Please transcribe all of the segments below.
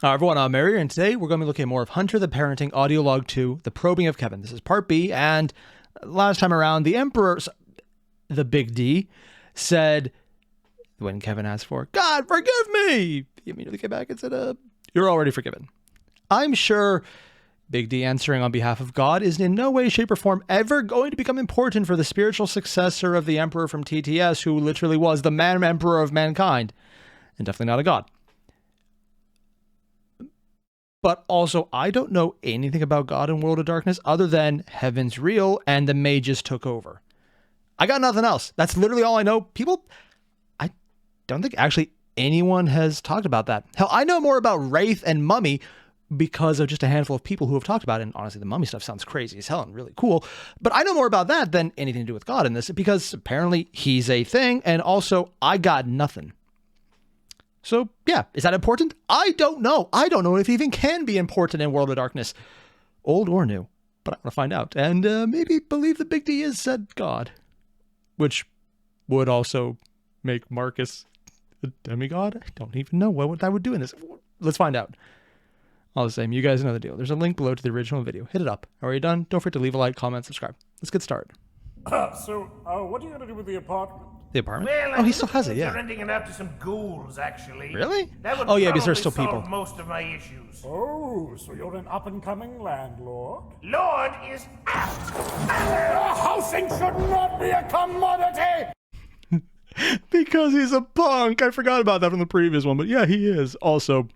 Hi everyone, I'm Airier, and today we're going to be looking at more of Hunter the Parenting Audiolog 2, The Probing of Kevin. This is part B, and last time around, the Emperor, the Big D, said, when Kevin asked for, God, forgive me! He immediately came back and said, you're already forgiven. I'm sure Big D answering on behalf of God is in no way, shape, or form ever going to become important for the spiritual successor of the Emperor from TTS, who literally was the man emperor of mankind, and definitely not a god. But also, I don't know anything about God and World of Darkness other than heaven's real and the mages took over. I got nothing else. That's literally all I know. I don't think actually anyone has talked about that. Hell, I know more about Wraith and Mummy because of just a handful of people who have talked about it. And honestly, the Mummy stuff sounds crazy as hell and really cool. But I know more about that than anything to do with God in this because apparently he's a thing. And also, I got nothing. So, yeah, is that important? I don't know. I don't know if it even can be important in World of Darkness. Old or new. But I want to find out. And maybe believe the Big D is said God. Which would also make Marcus a demigod? I don't even know what I would do in this. Let's find out. All the same, you guys know the deal. There's a link below to the original video. Hit it up. Are you done? Don't forget to leave a like, comment, subscribe. Let's get started. So, what are you going to do with the apartment? The apartment? Well, oh, he still has it, yeah. Renting it out to some ghouls, actually. Really? That would oh, yeah, because there's probably still people. solve most of my issues. Oh, so you're an up-and-coming landlord? Lord is out. Housing should not be a commodity! Because he's a punk. I forgot about that from the previous one, but yeah, he is. Also,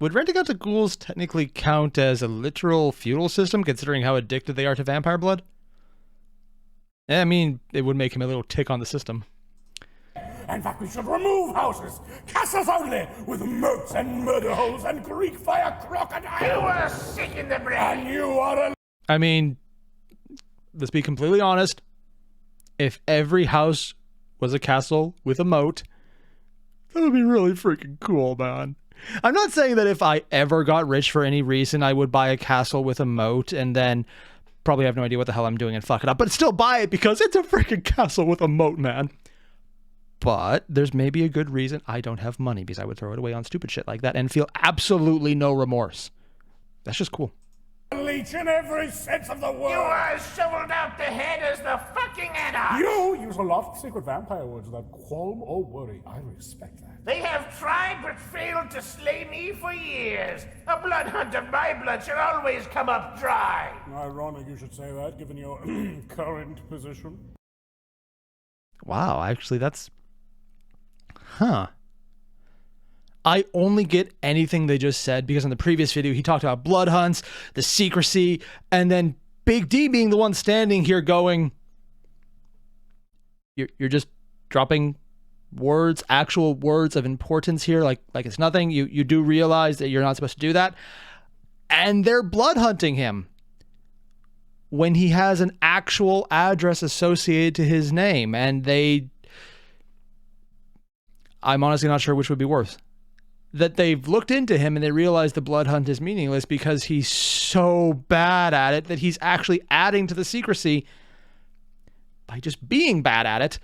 would renting out to ghouls technically count as a literal feudal system, considering how addicted they are to vampire blood? I mean, it would make him a little tick on the system. In fact, we should remove houses. Castles only, with moats and murder holes and Greek fire crocodiles. You are sick in the brain. And you are a... I mean, let's be completely honest. If every house was a castle with a moat, that would be really freaking cool, man. I'm not saying that if I ever got rich for any reason, I would buy a castle with a moat and then probably have no idea what the hell I'm doing and fuck it up, but still buy it because it's a freaking castle with a moat, man. But there's maybe a good reason I don't have money because I would throw it away on stupid shit like that and feel absolutely no remorse. That's just cool. leech in every sense of the word. You are shoveled out the head as the fucking anarch. You use a lot of secret vampire words without qualm or worry. I respect that. They have tried but failed to slay me for years. A blood hunt of my blood shall always come up dry. Ironic you should say that, given your current position. Wow, actually that's... Huh. I only get anything they just said because in the previous video he talked about blood hunts, the secrecy, and then Big D being the one standing here going, you're just dropping words, actual words of importance here, like it's nothing. You do realize that you're not supposed to do that. And they're blood hunting him when he has an actual address associated to his name, and I'm honestly not sure which would be worse. That they've looked into him and they realize the blood hunt is meaningless because he's so bad at it that he's actually adding to the secrecy by just being bad at it.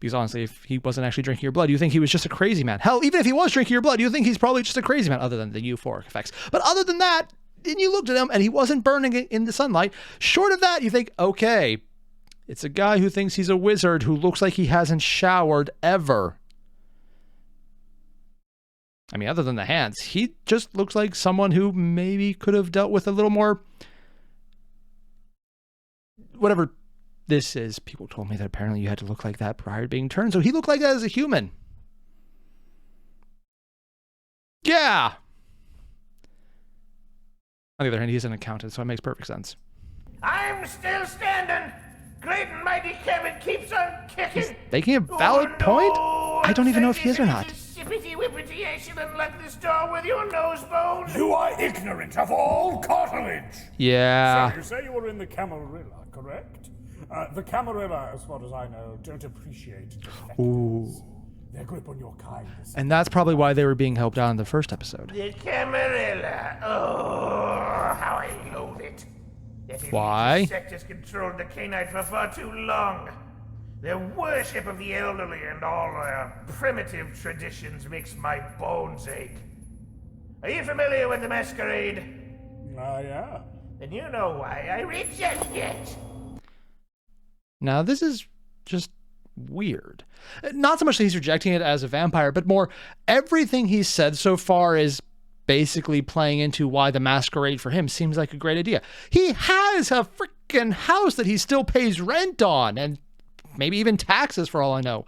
Because honestly, if he wasn't actually drinking your blood, you think he was just a crazy man. Hell, even if he was drinking your blood, you think he's probably just a crazy man, other than the euphoric effects. But other than that, and you looked at him and he wasn't burning it in the sunlight. Short of that, you think, okay, it's a guy who thinks he's a wizard who looks like he hasn't showered ever. I mean, other than the hands, he just looks like someone who maybe could have dealt with a little more... Whatever this is. People told me that apparently you had to look like that prior to being turned, so he looked like that as a human. Yeah! On the other hand, he's an accountant, so it makes perfect sense. I'm still standing. Great and mighty Kevin keeps on kicking. Making a valid point? I don't even know if he is or not. Shippity-whippity, I shouldn't lock this door with your nose bones. You are ignorant of all cartilage. Yeah. So you say you were in the Camarilla, correct? The Camarilla, as far as I know, don't appreciate defectives. Ooh. Their grip on your kindness. And that's probably why they were being helped out in the first episode. The Camarilla. Oh, how I loathe it. Why? The sect has controlled the canine for far too long. Their worship of the elderly and all their primitive traditions makes my bones ache. Are you familiar with the masquerade? Yeah. Then you know why I reject it. Now, this is just weird. Not so much that he's rejecting it as a vampire, but more everything he's said so far is basically playing into why the masquerade for him seems like a great idea. He has a freaking house that he still pays rent on, and maybe even taxes for all I know.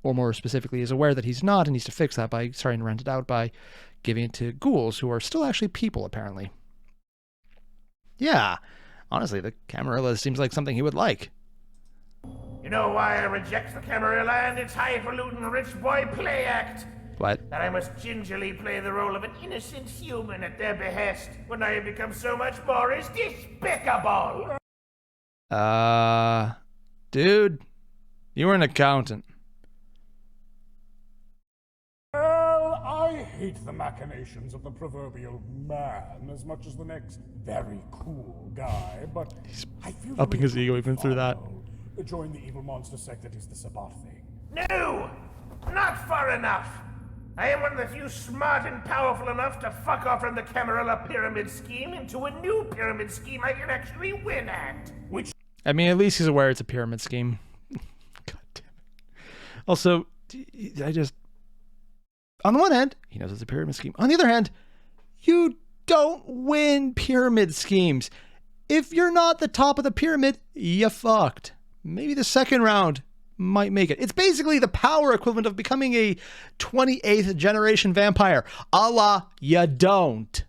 Or more specifically, is aware that he's not and needs to fix that by starting to rent it out by giving it to ghouls, who are still actually people, apparently. Yeah, honestly, the Camarilla seems like something he would like. You know why I reject the Camarilla and its highfalutin rich boy play act? What? That I must gingerly play the role of an innocent human at their behest when I have become so much more is despicable. Dude, you were an accountant. Well, I hate the machinations of the proverbial man as much as the next very cool guy, but I feel upping his ego even through that. Join the evil monster sect that is the Sabbat thing. No, not far enough. I am one of the few smart and powerful enough to fuck off from the Camarilla pyramid scheme into a new pyramid scheme I can actually win at. Which, I mean, at least he's aware it's a pyramid scheme. God damn it. Also, on the one hand, he knows it's a pyramid scheme. On the other hand, you don't win pyramid schemes. If you're not the top of the pyramid, you fucked. Maybe the second round might make it. It's basically the power equivalent of becoming a 28th generation vampire. A la, you don't.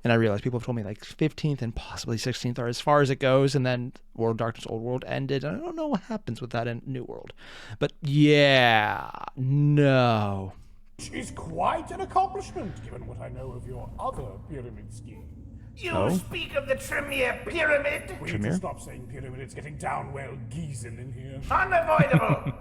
And I realize people have told me like 15th and possibly 16th are as far as it goes, and then World of Darkness Old World ended. I don't know what happens with that in New World. But yeah, no. Which is quite an accomplishment, given what I know of your other pyramid scheme. you speak of the Tremere pyramid? We need to stop saying pyramid, it's getting down well geezing in here. Unavoidable.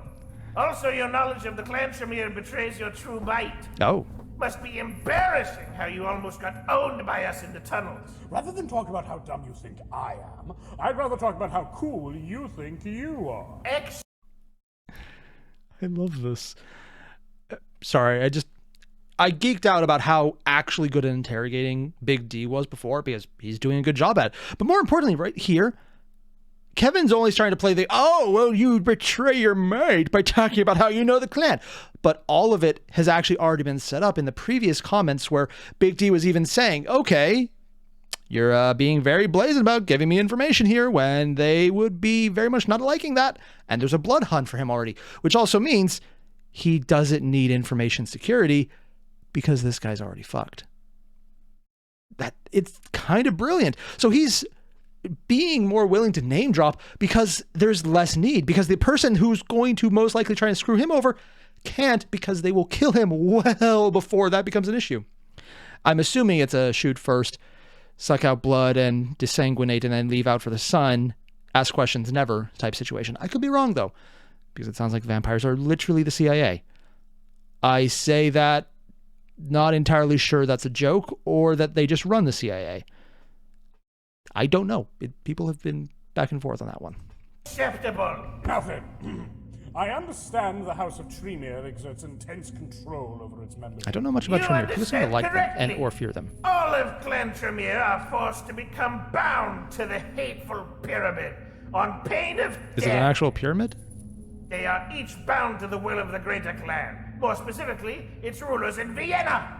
Also, your knowledge of the clan Tremere betrays your true might. Oh. Must be embarrassing how you almost got owned by us in the tunnels. Rather than talk about how dumb you think I am, I'd rather talk about how cool you think you are. I love this. Sorry, I geeked out about how actually good at interrogating Big D was before, because he's doing a good job at it. But more importantly, right here, Kevin's only starting to play the, oh, well, you betray your mate by talking about how you know the clan. But all of it has actually already been set up in the previous comments where Big D was even saying, okay, you're being very blazing about giving me information here when they would be very much not liking that. And there's a blood hunt for him already, which also means he doesn't need information security because this guy's already fucked. It's kind of brilliant. So he's being more willing to name drop because there's less need, because the person who's going to most likely try and screw him over can't, because they will kill him well before that becomes an issue. I'm assuming it's a shoot first, suck out blood and desanguinate and then leave out for the sun, ask questions never type situation. I could be wrong though, because it sounds like vampires are literally the CIA. I say that not entirely sure that's a joke or that they just run the CIA. I don't know. People have been back and forth on that one. Acceptable. Now then, I understand the House of Tremere exerts intense control over its members. I don't know much about You Tremere. People seem to understand like them and correctly. or fear them. All of Clan Tremere are forced to become bound to the hateful pyramid on pain of Is death. it an actual pyramid? They are each bound to the will of the greater clan. More specifically, its rulers in Vienna.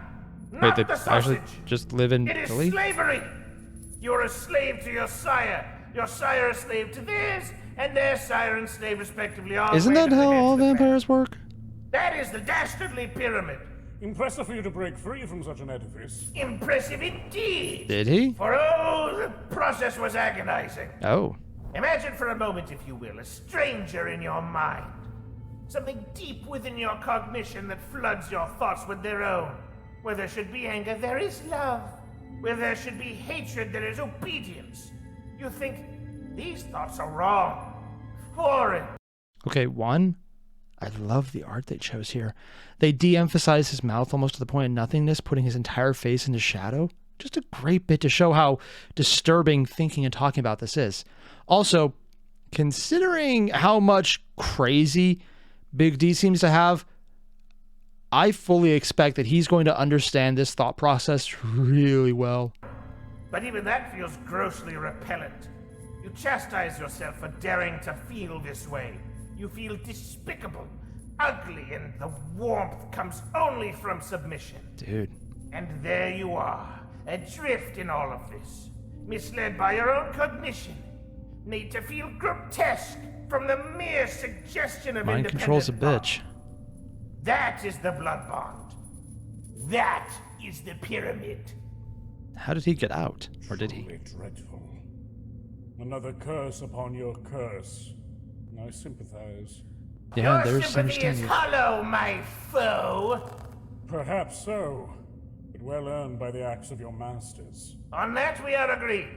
Not Wait, they the sausage. actually just live in It is Italy? slavery. You're a slave to your sire a slave to theirs, and their sire and slave respectively. All Isn't the way that to the how heads all of the clan. vampires work? That is the dastardly pyramid. Impressive for you to break free from such an edifice. Impressive indeed. Did he? For oh, the process was agonizing. Oh. Imagine for a moment, if you will, a stranger in your mind. Something deep within your cognition that floods your thoughts with their own. Where there should be anger, there is love. Where there should be hatred, there is obedience. You think, these thoughts are wrong, foreign. Okay, one, I love the art they chose here. They de-emphasize his mouth almost to the point of nothingness, putting his entire face into shadow. Just a great bit to show how disturbing thinking and talking about this is. Also, considering how much crazy Big D seems to have, I fully expect that he's going to understand this thought process really well. But even that feels grossly repellent. You chastise yourself for daring to feel this way. You feel despicable, ugly, and the warmth comes only from submission. Dude. And there you are, adrift in all of this, misled by your own cognition, made to feel grotesque from the mere suggestion of Mind control's a bitch. That is the blood bond. That is the pyramid. How did he get out? Or did he? Truly dreadful. Another curse upon your curse. I sympathize. Yeah, Your there's sympathy is understanding. hollow, my foe. Perhaps so, but well earned by the acts of your masters. On that we are agreed.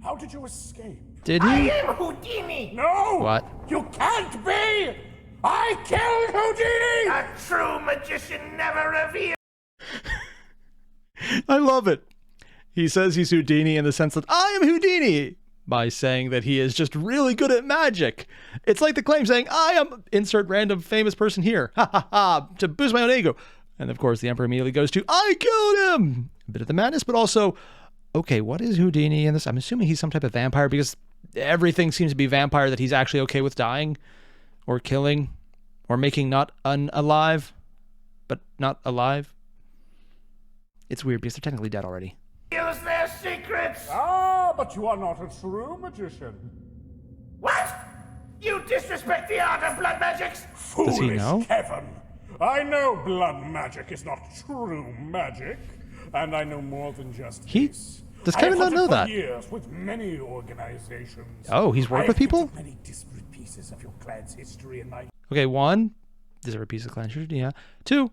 How did you escape? Did I he? am Houdini! No! What? You can't be! I killed Houdini! A true magician never reveals. I love it. He says he's Houdini in the sense that I am Houdini by saying that he is just really good at magic. It's like the claim saying I am insert random famous person here. Ha ha ha, to boost my own ego. And of course the Emperor immediately goes to I killed him. A bit of the madness, but also, okay, what is Houdini in this? I'm assuming he's some type of vampire because everything seems to be vampire that he's actually okay with dying or killing or making not unalive, but not alive. It's weird because they're technically dead already. Their secrets. Ah, but you are not a true magician. What? You disrespect the art of blood magics? Does he Foolish know? Kevin. I know blood magic is not true magic, and I know more than just He- this. does I Kevin have not know hunted that? for years with many organizations. Oh, he's worked I with have picked people? up many disparate pieces of your clan's history in my. Okay, one, these are a piece of clan shit, yeah. Two,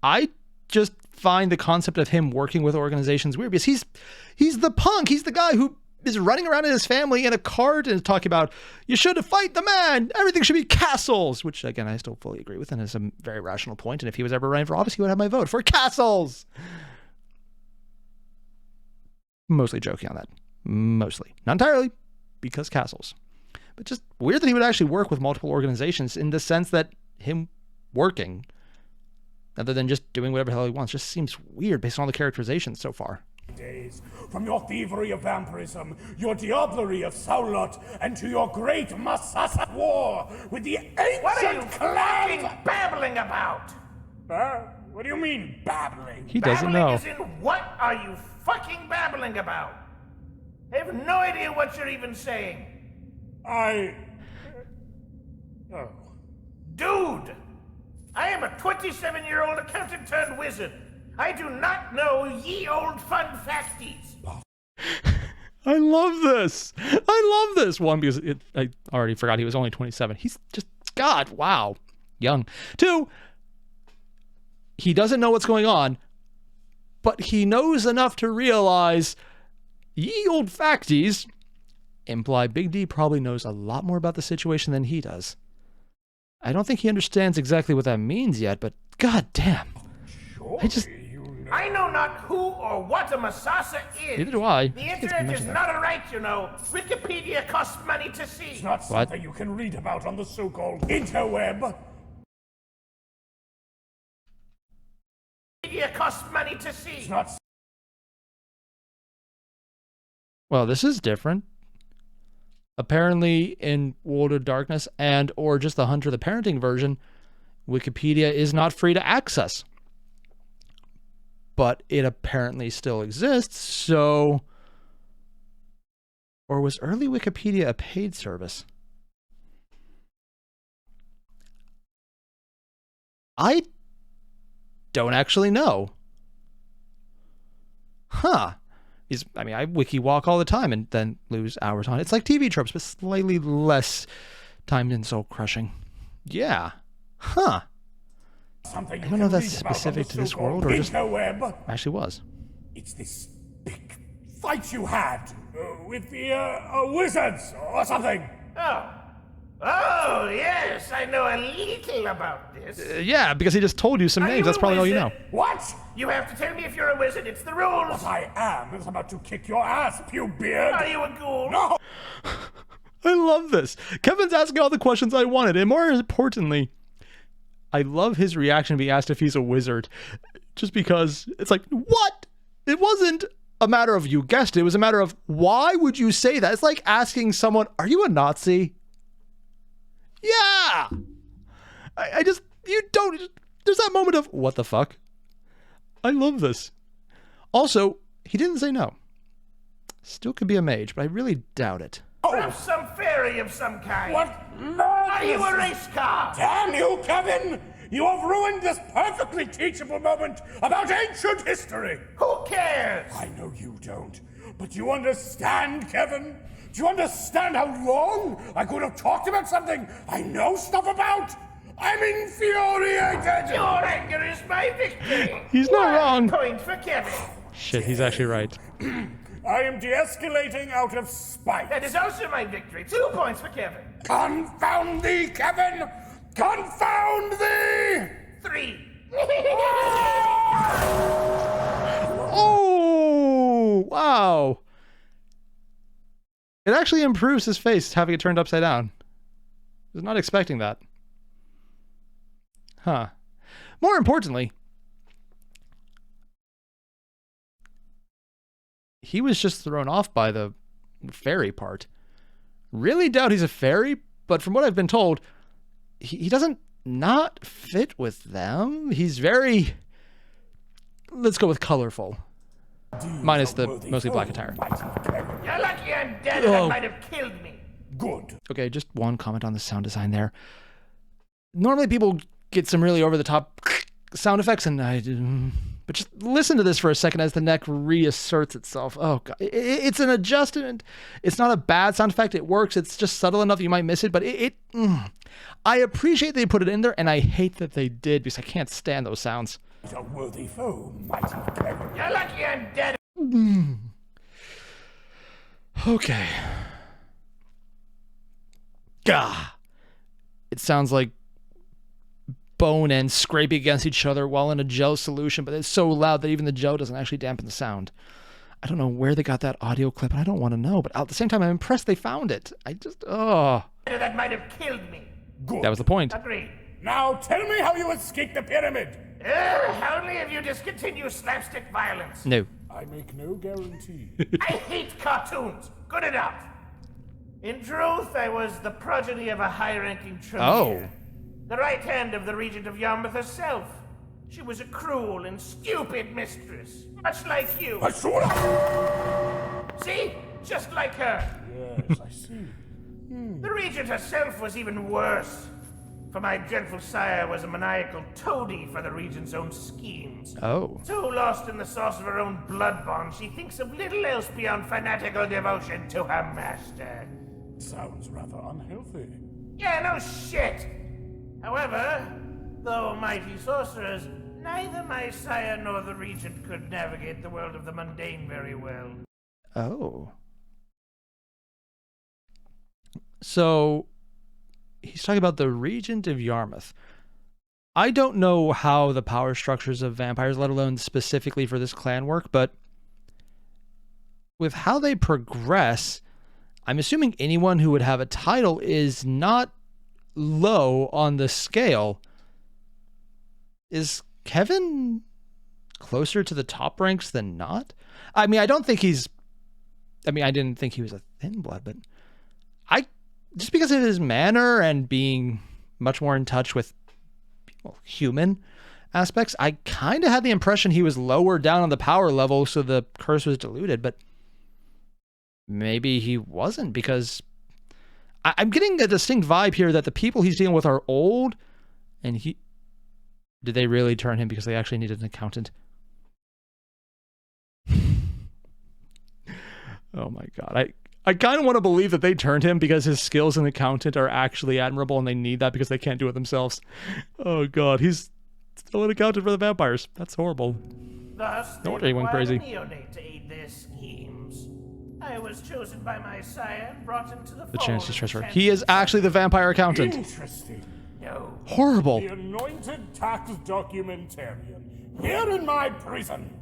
I just find the concept of him working with organizations weird because he's the punk. He's the guy who is running around in his family in a cart and is talking about you should fight the man. Everything should be castles, which again I still fully agree with and is a very rational point. And if he was ever running for office, he would have my vote for castles. Mostly joking on that. Mostly, not entirely, because castles. But just weird that he would actually work with multiple organizations in the sense that him working, other than just doing whatever the hell he wants, just seems weird based on all the characterizations so far. Days, from your thievery of vampirism, your diablerie of Saulot, and to your great Masasa war with the ancient What are you clan. fucking babbling about? What do you mean, babbling? He doesn't Babbling know. as in what are you fucking babbling about? I have no idea what you're even saying. Oh. Dude! I am a 27-year-old accountant turned wizard. I do not know ye old fun facties. I love this. I love this. One, because I already forgot he was only 27. He's just, God, wow. Young. Two, he doesn't know what's going on, but he knows enough to realize ye old facties imply Big D probably knows a lot more about the situation than he does. I don't think he understands exactly what that means yet, but god damn. I know not who or what a Masasa is. Neither do I. The I think it's internet is mentioned not a right, you know. Wikipedia costs money to see. It's not something you can read about on the so-called interweb. Wikipedia costs money to see. It's not. Well, this is different. Apparently, in World of Darkness and or just the Hunter the Parenting version, Wikipedia is not free to access. But it apparently still exists, so... Or was early Wikipedia a paid service? I don't actually know. Huh. I wiki walk all the time and then lose hours on it. It's like TV tropes, but slightly less timed and soul crushing. Yeah. Huh. Something I don't know if that's specific to this world or just interweb. actually was. It's this big fight you had with the wizards or something. Oh, yes, I know a little about this. Yeah, because he just told you some Are names. you That's a probably all you know. wizard? What? You have to tell me if you're a wizard. It's the rules. What I am is about to kick your ass, Pewbeard. Are you a ghoul? No. I love this. Kevin's asking all the questions I wanted, and more importantly, I love his reaction being asked if he's a wizard. Just because it's like, what? It wasn't a matter of you guessed it. It was a matter of why would you say that? It's like asking someone, are you a Nazi? Yeah. I just, you don't, there's that moment of, what the fuck? I love this. Also, he didn't say no. Still could be a mage, but I really doubt it. Perhaps some fairy of some kind. What Are you a madness! race car? Damn you, Kevin! You have ruined this perfectly teachable moment about ancient history! Who cares? I know you don't, but you understand, Kevin? Do you understand how long I could have talked about something I know stuff about? I'm infuriated! Your anger is my victory. He's not wrong. Point for Kevin. Shit, he's actually right. I am de-escalating out of spite. That is also my victory. 2 points for Kevin. Confound thee, Kevin! Confound thee! 3. Oh, wow. It actually improves his face having it turned upside down. I was not expecting that. Huh. More importantly, he was just thrown off by the fairy part. Really doubt he's a fairy, but from what I've been told, he doesn't not fit with them. He's very, let's go with colorful. Minus the mostly black attire. You're lucky I'm dead or that might have killed me. Good. Okay, just one comment on the sound design there. Normally people get some really over-the-top sound effects, and but just listen to this for a second as the neck reasserts itself. Oh, God. It's an adjustment. It's not a bad sound effect. It works. It's just subtle enough you might miss it, but I appreciate they put it in there, and I hate that they did because I can't stand those sounds. A worthy foe, mighty Kevin. You're lucky I'm dead. Okay. Gah. It sounds like bone ends scraping against each other while in a gel solution, but it's so loud that even the gel doesn't actually dampen the sound. I don't know where they got that audio clip, and I don't want to know, but at the same time, I'm impressed they found it. That might have killed me. Good. That was the point. Agreed. Now tell me how you escaped the pyramid. Only if you discontinue slapstick violence. No. I make no guarantee. I hate cartoons. Good enough. In truth, I was the progeny of a high-ranking Tremere. The right hand of the Regent of Yarmouth herself. She was a cruel and stupid mistress, much like you. See? Just like her. Yes, I see. The Regent herself was even worse. For my dreadful sire was a maniacal toady for the Regent's own schemes. Oh. So lost in the sauce of her own blood bond, she thinks of little else beyond fanatical devotion to her master. Sounds rather unhealthy. Yeah, no shit. However, though mighty sorcerers, neither my sire nor the Regent could navigate the world of the mundane very well. Oh. So, he's talking about the Regent of Yarmouth. I don't know how the power structures of vampires, let alone specifically for this clan, work, but with how they progress, I'm assuming anyone who would have a title is not low on the scale. Is Kevin closer to the top ranks than not? I mean, I didn't think he was a thin blood, but just because of his manner and being much more in touch with human aspects, I kind of had the impression he was lower down on the power level, so the curse was diluted, but maybe he wasn't, because I'm getting a distinct vibe here that the people he's dealing with are old, and did they really turn him because they actually needed an accountant? Oh my God. I kind of want to believe that they turned him because his skills as an accountant are actually admirable and they need that because they can't do it themselves. Oh God, he's still an accountant for the vampires. That's horrible. Thus, No wonder he went crazy. a neonate to aid their schemes. I was chosen by my sire and brought into the chance to fold transfer. of He is actually the vampire accountant. Interesting. No. Horrible. The anointed tax documentarian here in my prison.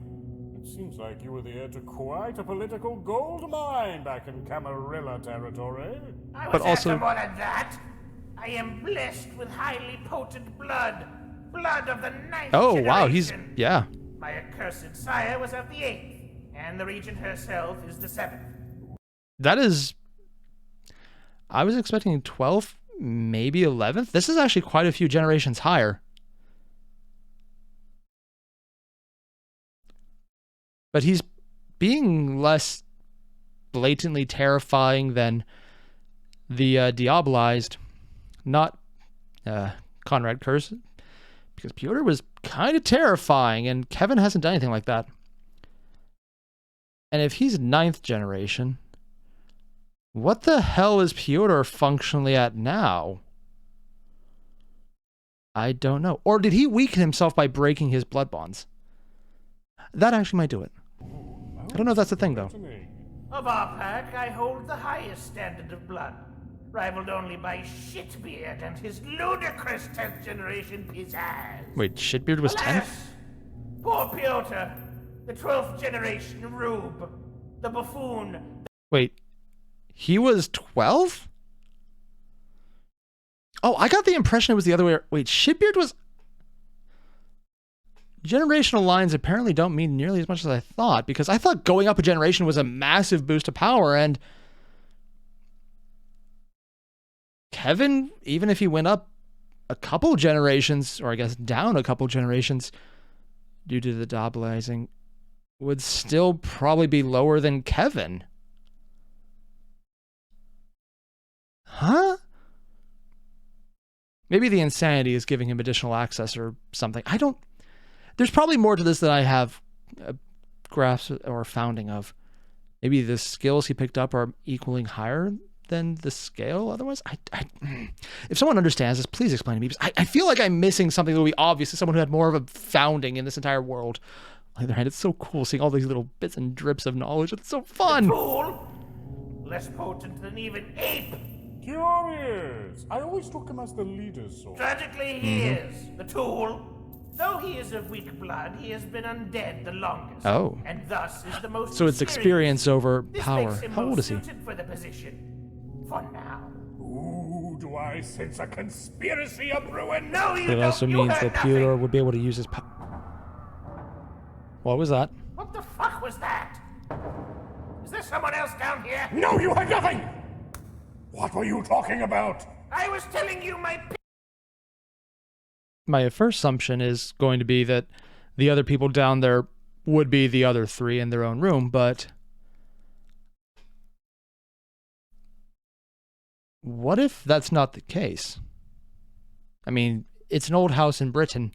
It seems like you were the heir to quite a political gold mine back in Camarilla territory. I was But also- after more than that. I am blessed with highly potent blood, blood of the ninth Oh, generation. wow, he's, yeah. My accursed sire was of the 8th, and the regent herself is the 7th. That is, I was expecting 12th, maybe 11th. This is actually quite a few generations higher. But he's being less blatantly terrifying than the diabolized, not Conrad Curse, because Piotr was kind of terrifying, and Kevin hasn't done anything like that. And if he's 9th generation, what the hell is Piotr functionally at now? I don't know. Or did he weaken himself by breaking his blood bonds? That actually might do it. I don't know if that's the thing, though. Of our pack, I hold the highest standard of blood, rivaled only by Shitbeard and his ludicrous 10th generation pizzazz. Wait, Shitbeard was 10th? Alas, poor Piotr, the 12th generation rube, the buffoon. Wait, he was 12? Oh, I got the impression it was the other way. Wait, Shitbeard was... Generational lines apparently don't mean nearly as much as I thought, because I thought going up a generation was a massive boost of power, and Kevin, even if he went up a couple generations, or I guess down a couple generations due to the diabolizing, would still probably be lower than Kevin. Huh? Maybe the insanity is giving him additional access or something. I don't... There's probably more to this than I have graphs or founding of. Maybe the skills he picked up are equaling higher than the scale otherwise. If someone understands this, please explain to me. Because I feel like I'm missing something that will be obvious to someone who had more of a founding in this entire world. On the other hand, it's so cool seeing all these little bits and drips of knowledge. It's so fun. Fool! Less potent than even ape. Curious. I always took him as the leader's soul. Tragically, he is the tool. Though he is of weak blood, he has been undead the longest. Oh. And thus is the most So it's experience over This power. makes him How old most is he? suited for the position. For now. Ooh, do I sense a conspiracy a brewing? No, you It don't. also You means heard that nothing. Piotr would be able to use his power. What was that? What the fuck was that? Is there someone else down here? No, you heard nothing! What were you talking about? I was telling you My first assumption is going to be that the other people down there would be the other 3 in their own room, but what if that's not the case? I mean, it's an old house in Britain.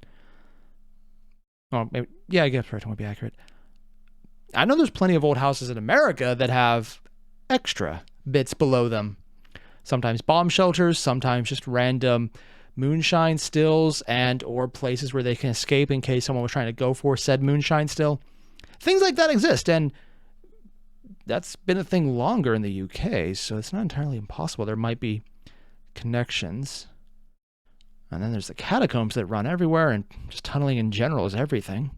Well, maybe, yeah, I guess Britain would be accurate. I know there's plenty of old houses in America that have extra bits below them. Sometimes bomb shelters, sometimes just random moonshine stills and or places where they can escape in case someone was trying to go for said moonshine still. Things like that exist, and that's been a thing longer in the UK, so it's not entirely impossible. There might be connections. And then there's the catacombs that run everywhere, and just tunneling in general is everything.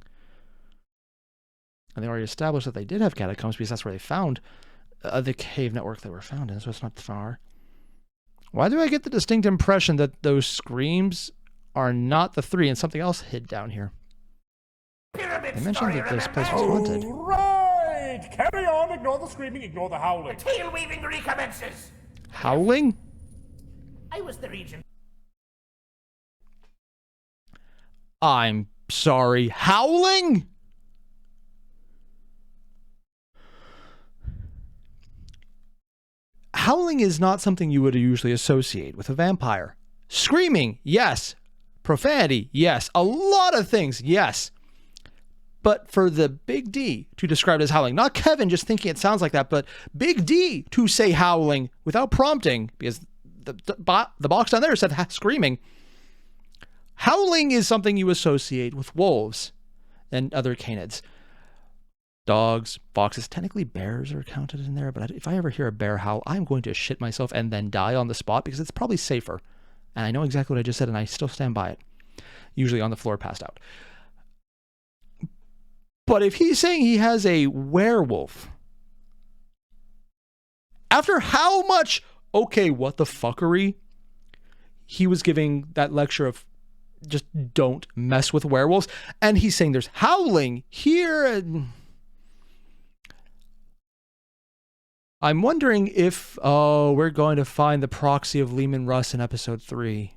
And they already established that they did have catacombs because that's where they found the cave network they were found in, so it's not far. Why do I get the distinct impression that those screams are not the 3 and something else hid down here? pyramid They mentioned story, that this place remember? was haunted. Right! Carry on, ignore the screaming, ignore the howling. The tail weaving recommences. Howling? I was the regent. I'm sorry. Howling? Howling is not something you would usually associate with a vampire. Screaming, yes. Profanity, yes. A lot of things, yes. But for the Big D to describe it as howling, not Kevin just thinking it sounds like that, but Big D to say howling without prompting, because the box down there said screaming. Howling is something you associate with wolves and other canids. Dogs, foxes, technically bears are counted in there, but if I ever hear a bear howl, I'm going to shit myself and then die on the spot because it's probably safer. And I know exactly what I just said, and I still stand by it. Usually on the floor, passed out. But if he's saying he has a werewolf, after how much, okay, what the fuckery, he was giving that lecture of just don't mess with werewolves. And he's saying there's howling here. And I'm wondering if we're going to find the proxy of Leman Russ in episode 3.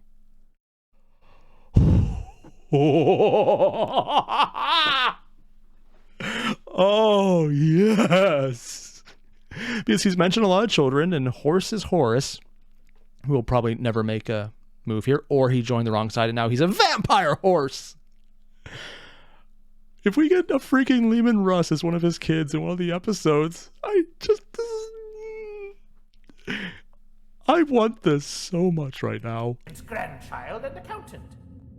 Oh, yes. Because he's mentioned a lot of children, and Horse is Horace, who will probably never make a move here, or he joined the wrong side and now he's a vampire horse. If we get a freaking Leman Russ as one of his kids in one of the episodes, I want this so much right now. Its grandchild and accountant.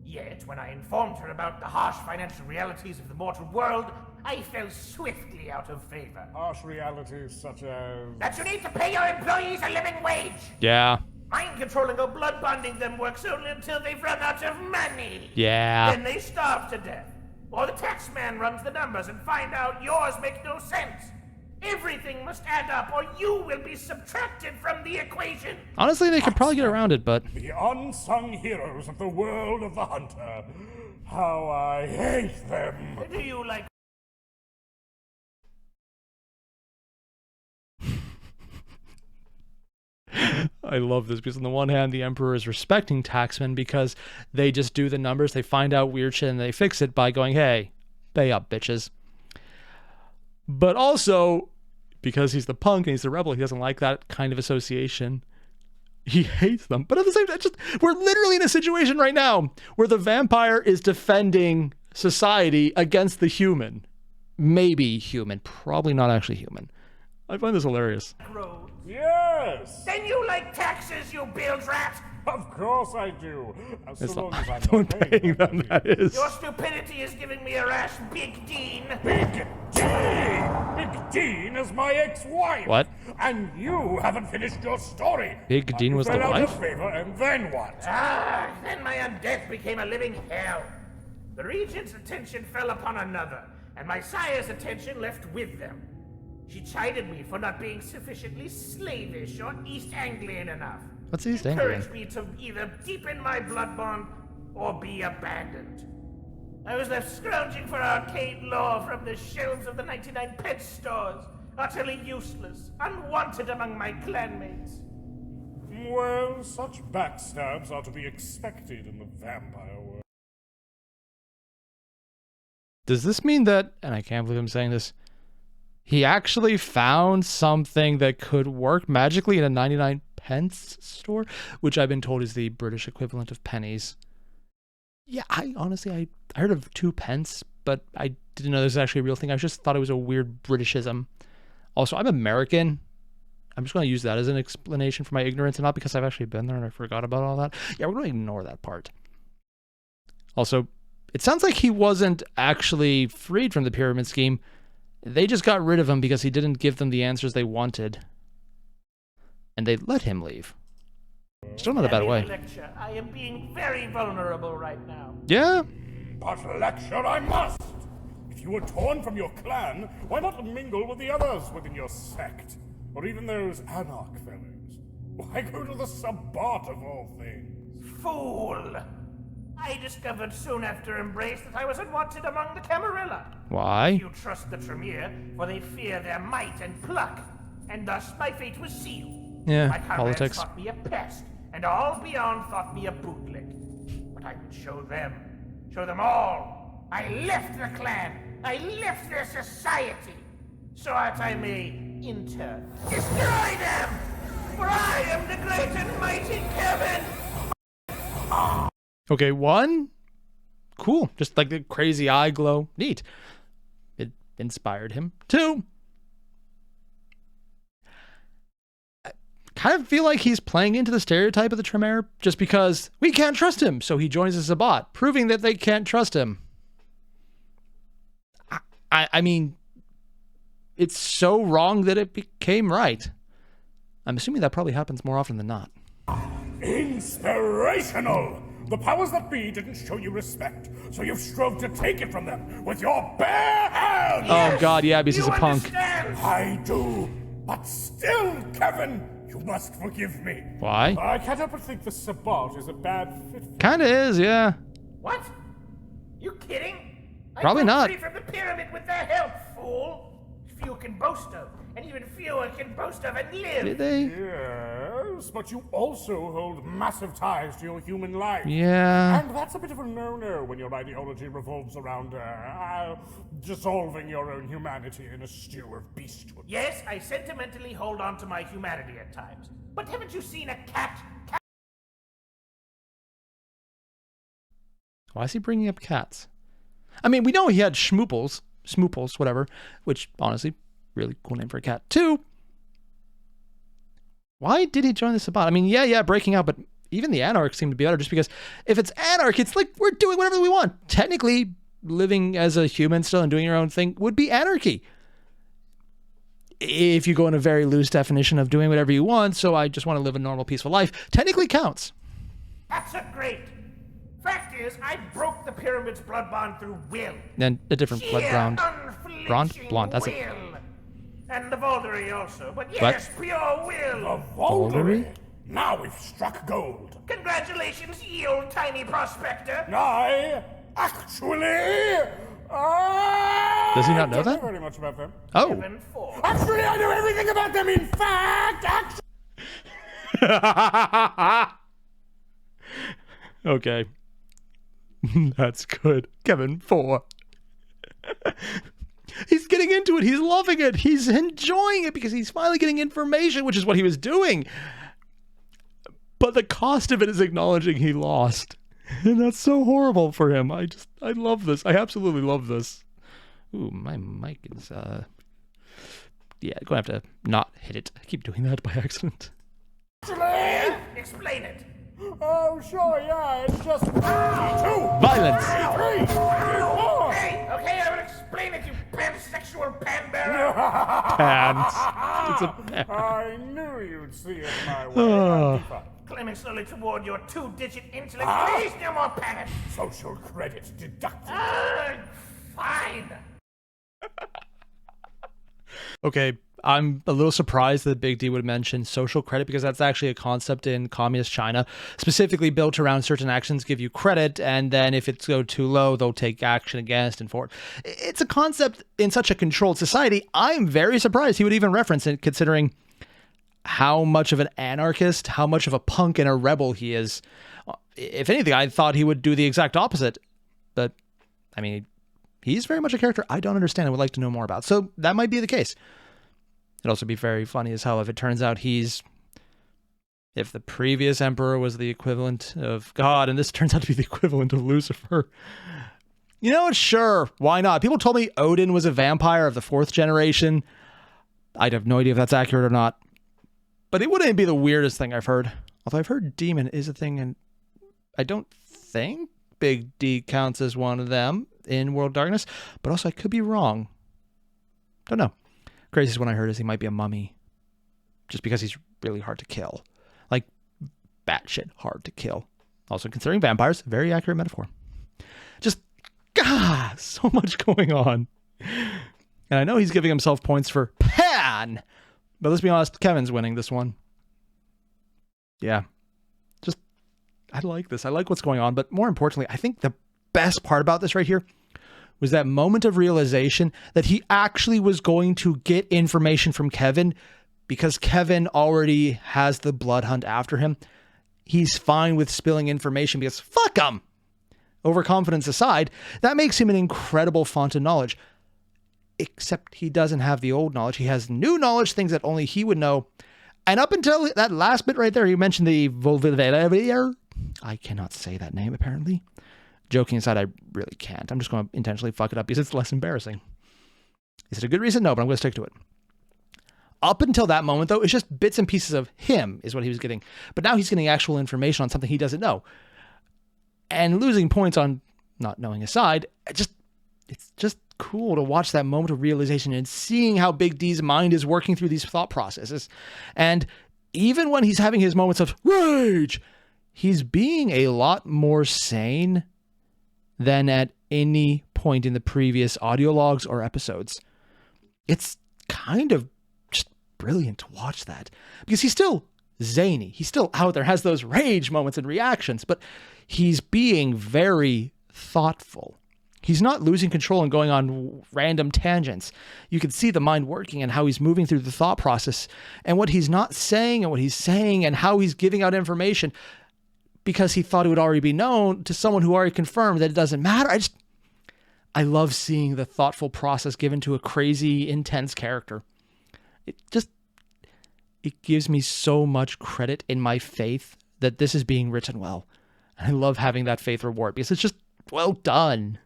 Yet, when I informed her about the harsh financial realities of the mortal world, I fell swiftly out of favor. Harsh realities such as... That you need to pay your employees a living wage! Yeah. Mind controlling or blood bonding them works only until they've run out of money. Yeah. Then they starve to death. Or the tax man runs the numbers and find out yours make no sense. Everything must add up or you will be subtracted from the equation. Honestly, they could probably get around it, but... The unsung heroes of the world of the hunter. How I hate them. Do you like... I love this because on the one hand, the Emperor is respecting taxmen because they just do the numbers, they find out weird shit, and they fix it by going, hey, pay up, bitches. But also, because he's the punk and he's the rebel, he doesn't like that kind of association. He hates them. But at the same time, we're literally in a situation right now where the vampire is defending society against the human. Maybe human, probably not actually human. I find this hilarious. Yes! Then you like taxes, you bilge rat! Of course I do. It's So long not, as I'm don't not paying them, that is. Your stupidity is giving me a rash, Big Dean. Big Dean! Big Dean is my ex-wife! What? And you haven't finished your story! Big Dean was the fell out wife? of favor, and then what? Then my undeath became a living hell. The Regent's attention fell upon another, and my sire's attention left with them. She chided me for not being sufficiently slavish or East Anglian enough. What's East Anglian? Encouraged me to either deepen my blood bond or be abandoned. I was left scrounging for arcade lore from the shelves of the 99 pet stores, utterly useless, unwanted among my clanmates. Well, such backstabs are to be expected in the vampire world. Does this mean that, and I can't believe I'm saying this, he actually found something that could work magically in a 99 pence store, which I've been told is the British equivalent of pennies. Yeah, I heard of 2 pence, but I didn't know this was actually a real thing. I just thought it was a weird Britishism. Also, I'm American. I'm just going to use that as an explanation for my ignorance, and not because I've actually been there and I forgot about all that. Yeah, we're going to ignore that part. Also, it sounds like he wasn't actually freed from the pyramid scheme. They just got rid of him because he didn't give them the answers they wanted. And they let him leave. Still not a bad way. Lecture. I am being very vulnerable right now. Yeah. But lecture I must! If you were torn from your clan, why not mingle with the others within your sect? Or even those anarch fellows? Why go to the Sabbat of all things? Fool! I discovered soon after Embrace that I was unwanted among the Camarilla. Why? You trust the Tremere, for they fear their might and pluck, and thus my fate was sealed. Yeah, My comrades politics. thought me a pest, and all beyond thought me a bootlick. But I would show them all. I left the clan, I left their society, so that I may destroy them! For I am the great and mighty Kevin! Okay, 1. Cool. Just like the crazy eye glow. Neat. It inspired him. 2. I kind of feel like he's playing into the stereotype of the Tremere just because we can't trust him, so he joins the Sabbat, proving that they can't trust him. I mean, it's so wrong that it became right. I'm assuming that probably happens more often than not. Inspirational! The powers that be didn't show you respect, so you've strove to take it from them with your bare hands! Oh god, yeah, because he's a punk. Understand? I do, but still, Kevin, you must forgive me. Why? I can't help but think the Sabbat is a bad fit. Kinda is, yeah. What? You kidding? Probably I broke not. free from the pyramid with their help, fool. Few can boast of, and even fewer can boast of and live. Did they? Yes, but you also hold massive ties to your human life. Yeah. And that's a bit of a no-no when your ideology revolves around, dissolving your own humanity in a stew of beasthood. Yes, I sentimentally hold on to my humanity at times. But haven't you seen a cat? Why is he bringing up cats? I mean, we know he had schmooples, whatever, which, honestly, really cool name for a cat, too. Why did he join the Sabbat? I mean, yeah, breaking out, but even the Anarchs seem to be better, just because if it's Anarch, it's like we're doing whatever we want. Technically, living as a human still and doing your own thing would be anarchy. If you go in a very loose definition of doing whatever you want, so I just want to live a normal, peaceful life, technically counts. That's a great. Fact is, I broke the pyramid's blood bond through will. And a different blood brown. Unflinching Blonde, that's will. it. And the Voldery also, but yes, pure will. The Voldery? Now we've struck gold. Congratulations, ye old tiny prospector. I actually... Does he not know don't that? very much about them. Oh. 7-4. Actually, I know everything about them. In fact, Okay. That's good. Kevin 4. He's getting into it. He's loving it. He's enjoying it because he's finally getting information, which is what he was doing. But the cost of it is acknowledging he lost. And that's so horrible for him. I love this. I absolutely love this. Ooh, my mic is, yeah, gonna have to not hit it. I keep doing that by accident. Yeah? Explain it. oh, sure, yeah, it's just 2, Violence! 3, 4. Hey, okay, I will explain it, you pansexual panbearer. Pants. It's a pants. I knew you'd see it my way. Oh. Climbing slowly toward your 2-digit intellect. Please, no more panic. Social credit deducted. Fine. Okay, I'm a little surprised that Big D would mention social credit because that's actually a concept in communist China, specifically built around certain actions give you credit, and then if it's go too low, they'll take action against and for it. It's a concept in such a controlled society. I'm very surprised he would even reference it, considering how much of an anarchist, how much of a punk and a rebel he is. If anything, I thought he would do the exact opposite. But, I mean, he's very much a character I don't understand and would like to know more about. So that might be the case. It'd also be very funny as hell if it turns out if the previous emperor was the equivalent of God, and this turns out to be the equivalent of Lucifer. You know what? Sure. Why not? People told me Odin was a vampire of the 4th generation. I'd have no idea if that's accurate or not. But it wouldn't be the weirdest thing I've heard. Although I've heard demon is a thing, and I don't think Big D counts as one of them in World of Darkness. But also, I could be wrong. Don't know. Craziest one I heard is he might be a mummy. Just because he's really hard to kill. Like, batshit hard to kill. Also, considering vampires, very accurate metaphor. Just, so much going on. And I know he's giving himself points for pan. But let's be honest, Kevin's winning this one. Yeah. Just, I like this. I like what's going on. But more importantly, I think the best part about this right here was that moment of realization that he actually was going to get information from Kevin because Kevin already has the blood hunt after him. He's fine with spilling information because fuck him. Overconfidence aside, that makes him an incredible font of knowledge. Except he doesn't have the old knowledge. He has new knowledge, things that only he would know. And up until that last bit right there, you mentioned the Volvidator. I cannot say that name, apparently. Joking aside, I really can't. I'm just going to intentionally fuck it up because it's less embarrassing. Is it a good reason? No, but I'm going to stick to it. Up until that moment, though, it's just bits and pieces of him is what he was getting. But now he's getting actual information on something he doesn't know. And losing points on not knowing aside, it's just cool to watch that moment of realization and seeing how Big D's mind is working through these thought processes. And even when he's having his moments of rage, he's being a lot more sane than at any point in the previous audiologs or episodes. It's kind of just brilliant to watch that because he's still zany. He's still out there, has those rage moments and reactions, but he's being very thoughtful. He's not losing control and going on random tangents. You can see the mind working and how he's moving through the thought process and what he's not saying and what he's saying and how he's giving out information because he thought it would already be known to someone who already confirmed that it doesn't matter. I love seeing the thoughtful process given to a crazy, intense character. It gives me so much credit in my faith that this is being written well. And I love having that faith reward because it's just well done.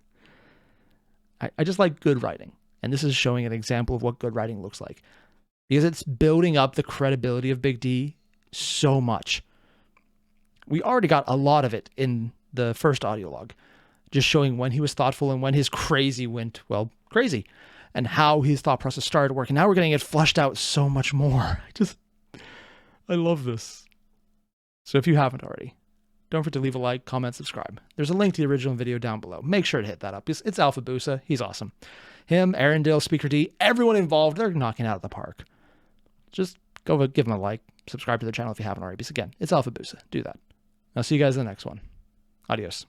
I just like good writing. And this is showing an example of what good writing looks like. Because it's building up the credibility of Big D so much. We already got a lot of it in the first audiolog. Just showing when he was thoughtful and when his crazy went, well, crazy. And how his thought process started working. Now we're getting it fleshed out so much more. I love this. So if you haven't already, don't forget to leave a like, comment, subscribe. There's a link to the original video down below. Make sure to hit that up. It's Alpha Busa. He's awesome. Him, Arendelle, Speaker D, everyone involved, they're knocking out of the park. Just go give them a like, subscribe to their channel if you haven't already. Because again, it's Alpha Busa. Do that. I'll see you guys in the next one. Adios.